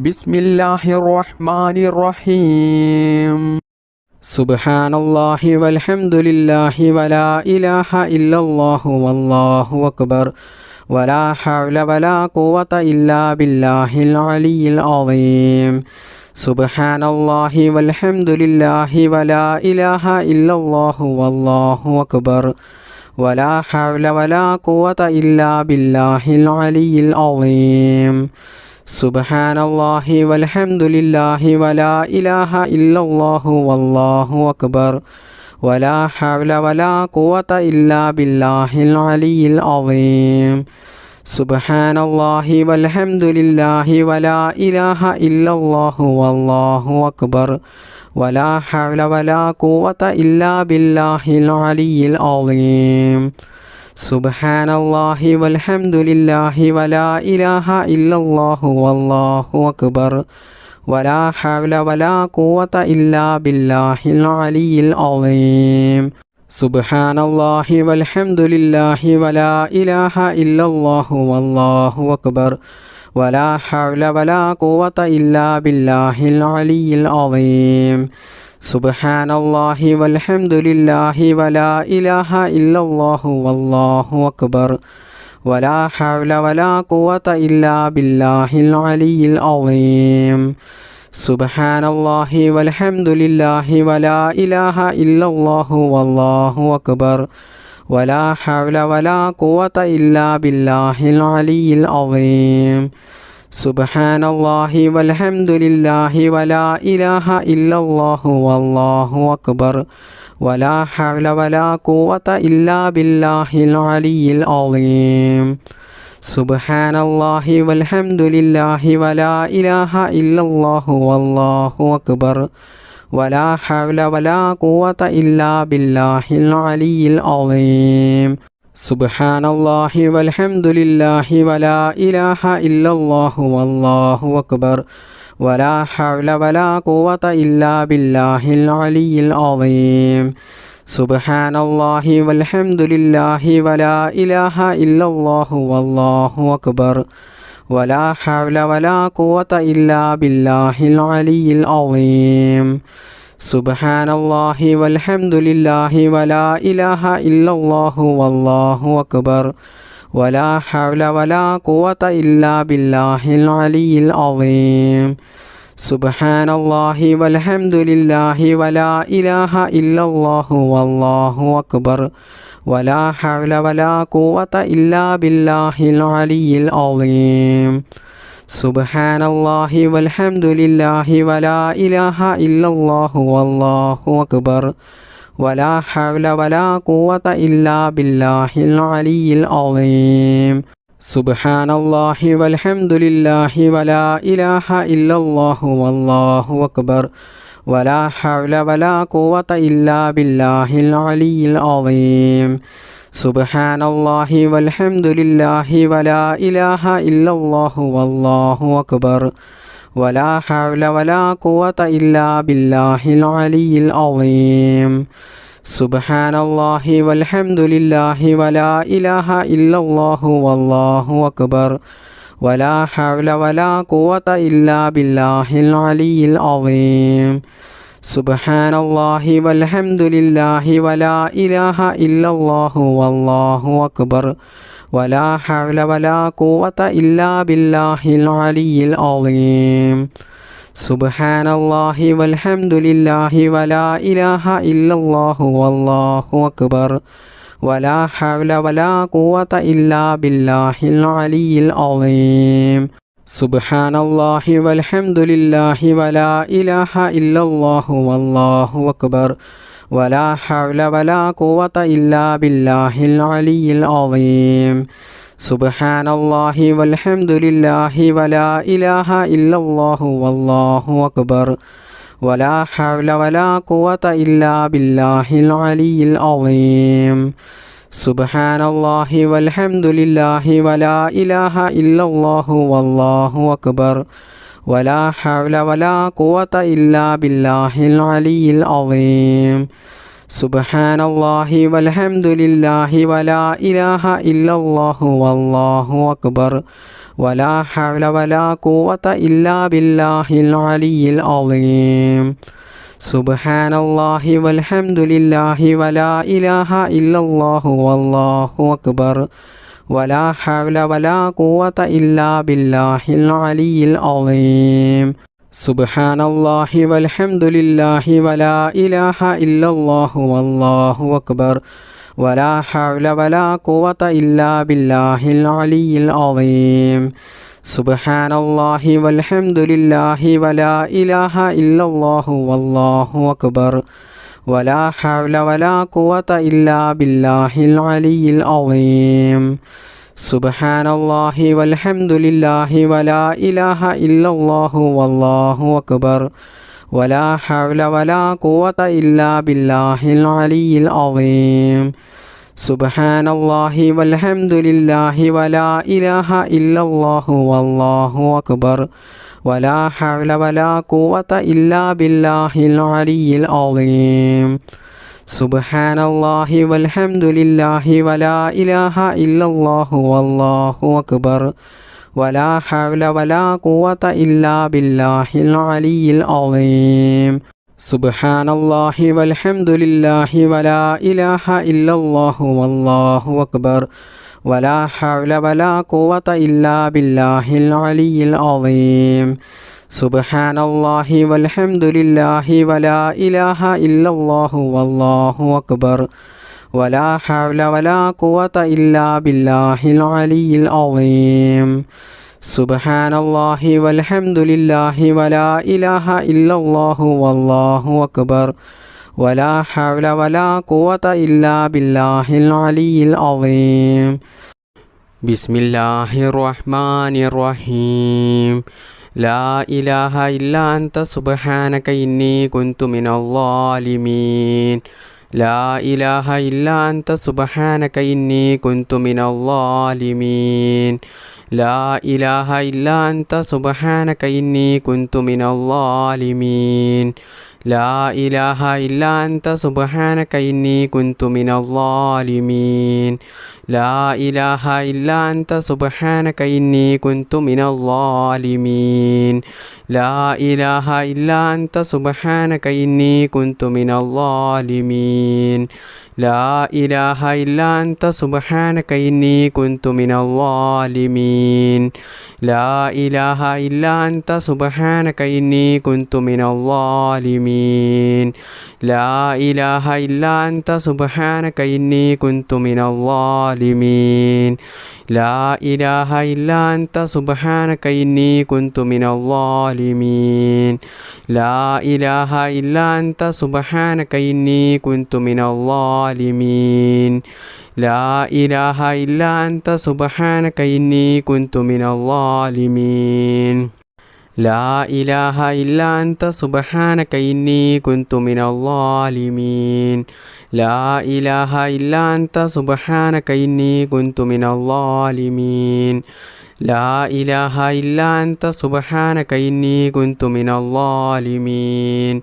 ബിസ്മില്ലാഹിർ റഹ്മാനിർ റഹീം. സുബ്ഹാനല്ലാഹി വൽഹംദുലില്ലാഹി വലാ ഇലാഹ ഇല്ലല്ലാഹു വല്ലാഹു അക്ബർ വലാ ഹൗല വലാ ഖുവത ഇല്ലാ ബില്ലാഹിൽ അലിയിൽ അളീം. സുബ്ഹാനല്ലാഹി വൽഹംദുലില്ലാഹി വലാ ഇലാഹ ഇല്ലല്ലാഹു വല്ലാഹു അക്ബർ വലാ ഹൗല വലാ ഖുവത ഇല്ലാ ബില്ലാഹിൽ അലിയിൽ അളീം. സുബ്ഹാനല്ലാഹി വൽഹംദുലില്ലാഹി വലാ ഇലാഹ ഇല്ലല്ലാഹു വല്ലാഹു അക്ബർ വലാ ഹൗല വലാ ഖുവത ഇല്ലാ ബില്ലാഹിൽ അലിയിൽ അളീം. സുബ്ഹാനല്ലാഹി വൽഹംദുലില്ലാഹി വലാ ഇലാഹ ഇല്ലല്ലാഹു വല്ലാഹു അക്ബർ വലാ ഹൗല വലാ ഖുവത ഇല്ലാ ബില്ലാഹിൽ അലിയിൽ അളീം. സുബ്ഹാനല്ലാഹി വൽഹംദുലില്ലാഹി വലാ ഇലാഹ ഇല്ലല്ലാഹു വല്ലാഹു അക്ബർ വലാ ഹൗല വലാ ഖുവത ഇല്ലാ ബില്ലാഹിൽ അലിയിൽ അളീം. സുബ്ഹാനല്ലാഹി വൽഹംദുലില്ലാഹി വലാ ഇലാഹ ഇല്ലല്ലാഹു വല്ലാഹു അക്ബർ വലാ ഹൗല വലാ ഖുവത ഇല്ലാ ബില്ലാഹിൽ അലിയിൽ അളീം. സുബ്ഹാനല്ലാഹി വൽഹംദുലില്ലാഹി വലാ ഇലാഹ ഇല്ലല്ലാഹു വല്ലാഹു അക്ബർ വലാ ഹൗല വലാ ഖുവത ഇല്ലാ ബില്ലാഹിൽ അലിയിൽ അളീം. സുബ്ഹാനല്ലാഹി വൽഹംദുലില്ലാഹി വലാ ഇലാഹ ഇല്ലല്ലാഹു വല്ലാഹു അക്ബർ വലാ ഹൗല വലാ ഖുവത ഇല്ലാ ബില്ലാഹിൽ അലിയിൽ അളീം. സുബ്ഹാനല്ലാഹി വൽഹംദുലില്ലാഹി വലാ ഇലാഹ ഇല്ലല്ലാഹു വല്ലാഹു അക്ബർ വലാ ഹൗല വലാ ഖുവത ഇല്ലാ ബില്ലാഹിൽ അലിയിൽ അളീം. സുബ്ഹാനല്ലാഹി വൽഹംദുലില്ലാഹി വലാ ഇലാഹ ഇല്ലല്ലാഹു വല്ലാഹു അക്ബർ വലാ ഹൗല വലാ ഖുവത ഇല്ലാ ബില്ലാഹിൽ അലിയിൽ അളീം. സുബ്ഹാനല്ലാഹി വൽഹംദുലില്ലാഹി വലാ ഇലാഹ ഇല്ലല്ലാഹു വല്ലാഹു അക്ബർ വലാ ഹൗല വലാ ഖുവത ഇല്ലാ ബില്ലാഹിൽ അലിയിൽ അളീം. സുബ്ഹാനല്ലാഹി വൽഹംദുലില്ലാഹി വലാ ഇലാഹ ഇല്ലല്ലാഹു വല്ലാഹു അക്ബർ വലാ ഹൗല വലാ ഖുവത ഇല്ലാ ബില്ലാഹിൽ അലിയിൽ അളീം. സുബ്ഹാനല്ലാഹി വൽഹംദുലില്ലാഹി വലാ ഇലാഹ ഇല്ലല്ലാഹു വല്ലാഹു അക്ബർ വലാ ഹൗല വലാ ഖുവത ഇല്ലാ ബില്ലാഹിൽ അലിയിൽ അളീം. സുബ്ഹാനല്ലാഹി വൽഹംദുലില്ലാഹി വലാ ഇലാഹ ഇല്ലല്ലാഹു വല്ലാഹു അക്ബർ വലാ ഹൗല വലാ ഖുവത ഇല്ലാ ബില്ലാഹിൽ അലിയിൽ അളീം. സുബ്ഹാനല്ലാഹി വൽഹംദുലില്ലാഹി വലാ ഇലാഹ ഇല്ലല്ലാഹു വല്ലാഹു അക്ബർ വലാ ഹൗല വലാ ഖുവത ഇല്ലാ ബില്ലാഹിൽ അലിയിൽ അളീം. സുബ്ഹാനല്ലാഹി വൽഹംദുലില്ലാഹി വലാ ഇലാഹ ഇല്ലല്ലാഹു വല്ലാഹു അക്ബർ വലാ ഹൗല വലാ ഖുവത ഇല്ലാ ബില്ലാഹിൽ അലിയിൽ അളീം. സുബ്ഹാനല്ലാഹി വൽഹംദുലില്ലാഹി വലാ ഇലാഹ ഇല്ലല്ലാഹു വല്ലാഹു അക്ബർ വലാ ഹൗല വലാ ഖുവത ഇല്ലാ ബില്ലാഹിൽ അലിയിൽ അളീം. സുബ്ഹാനല്ലാഹി വൽഹംദുലില്ലാഹി വലാ ഇലാഹ ഇല്ലല്ലാഹു വല്ലാഹു അക്ബർ വലാ ഹൗല വലാ ഖുവത ഇല്ലാ ബില്ലാഹിൽ അലിയിൽ അളീം. സുബ്ഹാനല്ലാഹി വൽഹംദുലില്ലാഹി വലാ ഇലാഹ ഇല്ലല്ലാഹു വല്ലാഹു അക്ബർ വലാ ഹൗല വലാ ഖുവത ഇല്ലാ ബില്ലാഹിൽ അലിയിൽ അളീം. സുബ്ഹാനല്ലാഹി വൽഹംദുലില്ലാഹി വലാ ഇലാഹ ഇല്ലല്ലാഹു വല്ലാഹു അക്ബർ വലാ ഹൗല വലാ ഖുവത ഇല്ലാ ബില്ലാഹിൽ അലിയിൽ അളീം. സുബ്ഹാനല്ലാഹി വൽഹംദുലില്ലാഹി വലാ ഇലാഹ ഇല്ലല്ലാഹു വല്ലാഹു അക്ബർ വലാ ഹൗല വലാ ഖുവത ഇല്ലാ ബില്ലാഹിൽ അലിയിൽ അളീം. സുബ്ഹാനല്ലാഹി വൽഹംദുലില്ലാഹി വലാ ഇലാഹ ഇല്ലല്ലാഹു വല്ലാഹു അക്ബർ വലാ ഹൗല വലാ ഖുവത ഇല്ലാ ബില്ലാഹിൽ അലിയിൽ അളീം. സുബ്ഹാനല്ലാഹി വൽഹംദുലില്ലാഹി വലാ ഇലാഹ ഇല്ലല്ലാഹു വല്ലാഹു അക്ബർ വലാ ഹൗല വലാ ഖുവത ഇല്ലാ ബില്ലാഹിൽ അലിയിൽ അളീം. സുബ്ഹാനല്ലാഹി വൽഹംദുലില്ലാഹി വലാ ഇലാഹ ഇല്ലല്ലാഹു വല്ലാഹു അക്ബർ ولا حول ولا قوة إلا بالله العلي العظيم سبحان الله والحمد لله ولا إله إلا الله والله أكبر ولا حول ولا قوة إلا بالله العلي العظيم سبحان الله والحمد لله ولا إله إلا الله والله أكبر ولا حول ولا قوة إلا بالله العلي العظيم سبحان الله والحمد لله ولا إله إلا الله والله أكبر ولا حول ولا قوة إلا بالله العلي العظيم سبحان الله والحمد لله ولا إله إلا الله والله أكبر ولا حول ولا قوة إلا بالله العلي العظيم سبحان الله والحمد لله ولا إله إلا الله والله أكبر ولا حول ولا قوة إلا بالله العلي العظيم سبحان الله والحمد لله ولا إله إلا الله والله أكبر ولا حول ولا قوة إلا بالله العلي العظيم سبحان الله والحمد لله ولا إله إلا الله والله أكبر ولا حول ولا قوة إلا بالله العلي العظيم سبحان الله والحمد لله ولا إله إلا الله والله أكبر ولا حول ولا قوة إلا بالله العلي العظيم سبحان الله والحمد لله ولا إله إلا الله والله أكبر ولا حول ولا قوة إلا بالله العلي العظيم بسم الله الرحمن الرحيم لا إله إلا أنت سبحانك إني كنت من الظالمين لا إله إلا أنت سبحانك إني كنت من الظالمين لا إله إلا أنت سبحانك إني كنت من الظالمين لا إله إلا أنت سبحانك إني كنت من الظالمين لا إله إلا أنت سبحانك إني كنت من الظالمين لا إله إلا أنت سبحانك إني كنت من الظالمين لا إله إلا أنت سبحانك إني كنت من الظالمين لا إله إلا أنت سبحانك إني كنت من الظالمين لا إله إلا أنت سبحانك إني كنت من الظالمين لا إله إلا أنت سبحانك إني كنت من الظالمين لا إله إلا أنت سبحانك إني كنت من الظالمين لا إله إلا أنت سبحانك إني كنت من الظالمين لا إله إلا أنت سبحانك إني كنت من الظالمين لا إله إلا أنت سبحانك إني كنت من الظالمين لا إله إلا أنت سبحانك إني كنت من الظالمين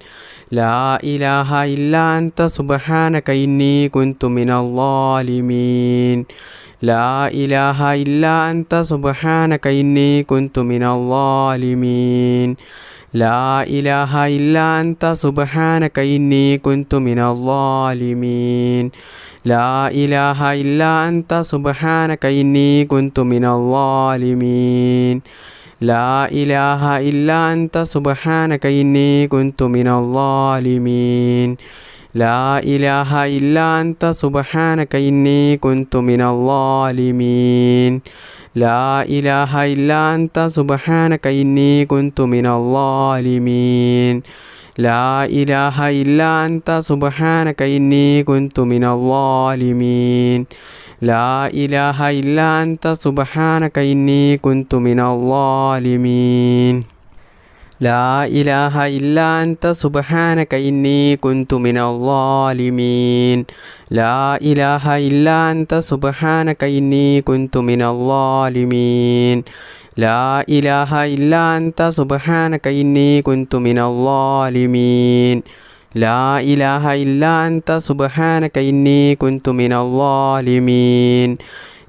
لا إله إلا أنت سبحانك إني كنت من الظالمين لا إله إلا أنت سبحانك إني كنت من الظالمين لا إله إلا أنت سبحانك إني كنت من الظالمين لا إله إلا أنت سبحانك إني كنت من الظالمين لا إله إلا أنت سبحانك إني كنت من الظالمين لا إله إلا أنت سبحانك إني كنت من الظالمين لا إله إلا أنت سبحانك إني كنت من الظالمين لا إله إلا أنت سبحانك إني كنت من الظالمين لا إله إلا أنت سبحانك إني كنت من الظالمين لا إله إلا أنت سبحانك إني كنت من الظالمين لا إله إلا أنت سبحانك إني كنت من الظالمين لا إله إلا أنت سبحانك إني كنت من الظالمين لا إله إلا أنت سبحانك إني كنت من الظالمين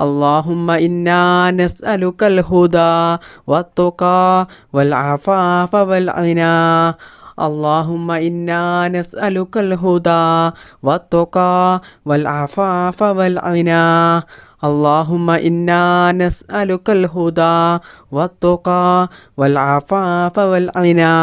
اللهم إنا نسألك الهدى والتقى والعفاف والغنى اللهم إنا نسألك الهدى والتقى والعفاف والغنى اللهم إنا نسألك الهدى والتقى والعفاف والغنى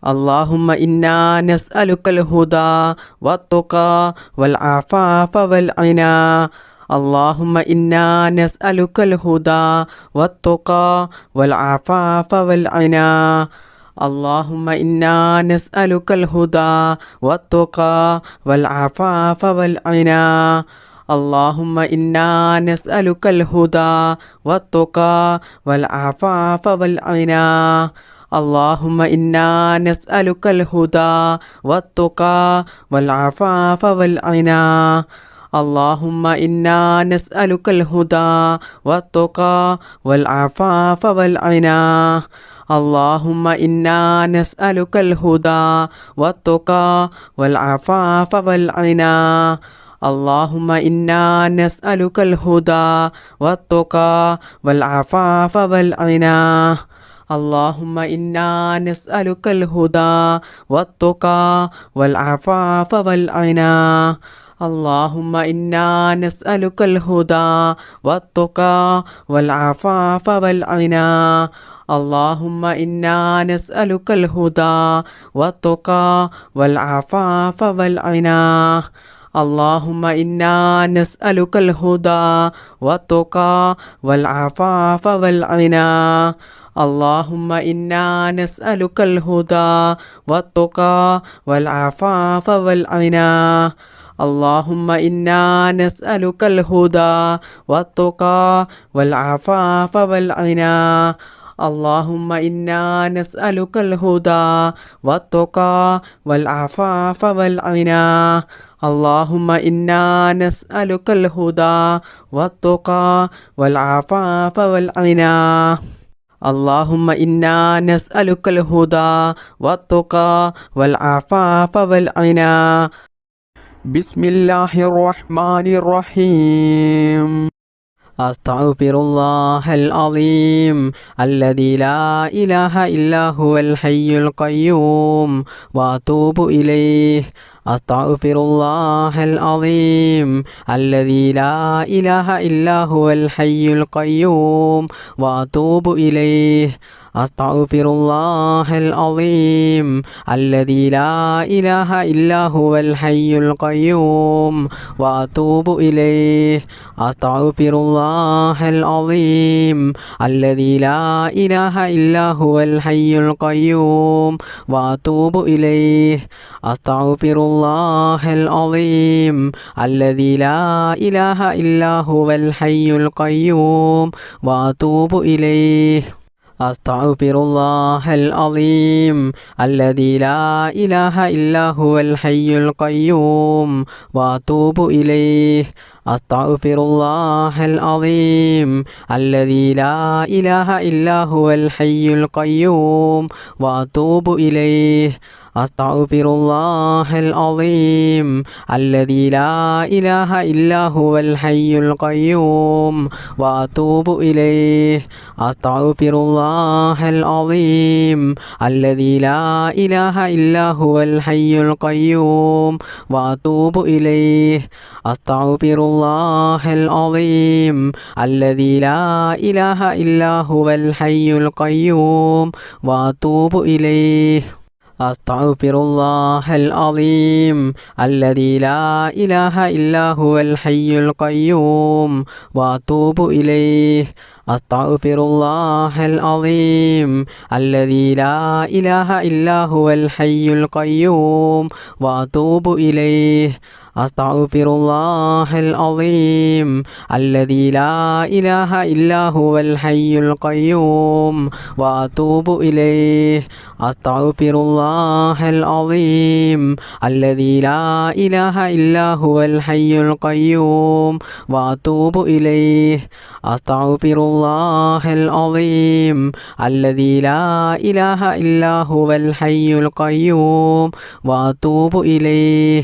اللهم إنا نسألك الهدى والتقى والعفاف والغنى اللهم إنا نسألك الهدى والتقى والعفاف والغنى اللهم إنا نسألك الهدى والتقى والعفاف والغنى اللهم إنا نسألك الهدى والتقى والعفاف والغنى اللهم إنا نسألك الهدى والتقى والعفاف والغنى اللهم إنا نسألك الهدى والتقى والعفاف والغنى اللهم إنا نسألك الهدى والتقى والعفاف والغنى اللهم إنا نسألك الهدى والتقى والعفاف والغنى اللهم إنا نسألك الهدى والتقى والعفاف والغنى اللهم إنا نسألك الهدى والتقى والعفاف والغنى اللهم إنا نسألك الهدى والتقى والعفاف والغنى اللهم إنا نسألك الهدى والتقى والعفاف والغنى اللهم إنا نسألك الهدى والتقى والعفاف والغنى اللهم إنا نسألك الهدى والتقى والعفاف والغنى اللهم إنا نسألك الهدى والتقى والعفاف والغنى اللهم إنا نسألك الهدى والتقى والعفاف والغنى اللهم إنا نسألك الهدى والتقى والعفاف والغنى بسم الله الرحمن الرحيم أستغفر الله العظيم الذي لا إله إلا هو الحي القيوم وأتوب إليه أستغفر الله العظيم الذي لا إله إلا هو الحي القيوم وأتوب إليه أستغفر الله العظيم الذي لا إله إلا هو الحي القيوم وأتوب إليه أستغفر الله العظيم الذي لا إله إلا هو الحي القيوم وأتوب إليه أستغفر الله العظيم الذي لا إله إلا هو الحي القيوم وأتوب إليه أستغفر الله العظيم الذي لا إله إلا هو الحي القيوم وأتوب إليه أستغفر الله العظيم الذي لا إله إلا هو الحي القيوم وأتوب إليه أستغفر الله العظيم الذي لا إله إلا هو الحي القيوم وأتوب إليه أستغفر الله العظيم الذي لا إله إلا هو الحي القيوم وأتوب إليه أستغفر الله العظيم الذي لا إله إلا هو الحي القيوم وأتوب إليه أستغفر الله العظيم الذي لا إله إلا هو الحي القيوم وأتوب إليه أستغفر الله العظيم الذي لا إله إلا هو الحي القيوم وأتوب إليه أستغفر الله العظيم الذي لا إله إلا هو الحي القيوم وأتوب إليه أستغفر الله العظيم الذي لا إله إلا هو الحي القيوم وأتوب إليه أستغفر الله العظيم الذي لا إله إلا هو الحي القيوم وأتوب إليه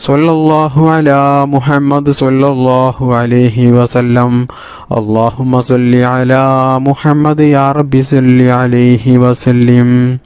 സല്ലല്ലാഹു അലാ മുഹമ്മദ് സല്ലല്ലാഹു അലൈഹി വസല്ലം. അല്ലാഹുമ്മ സല്ലി അലാ മുഹമ്മദ് യാ റബ്ബി സല്ലി അലൈഹി വസല്ലം.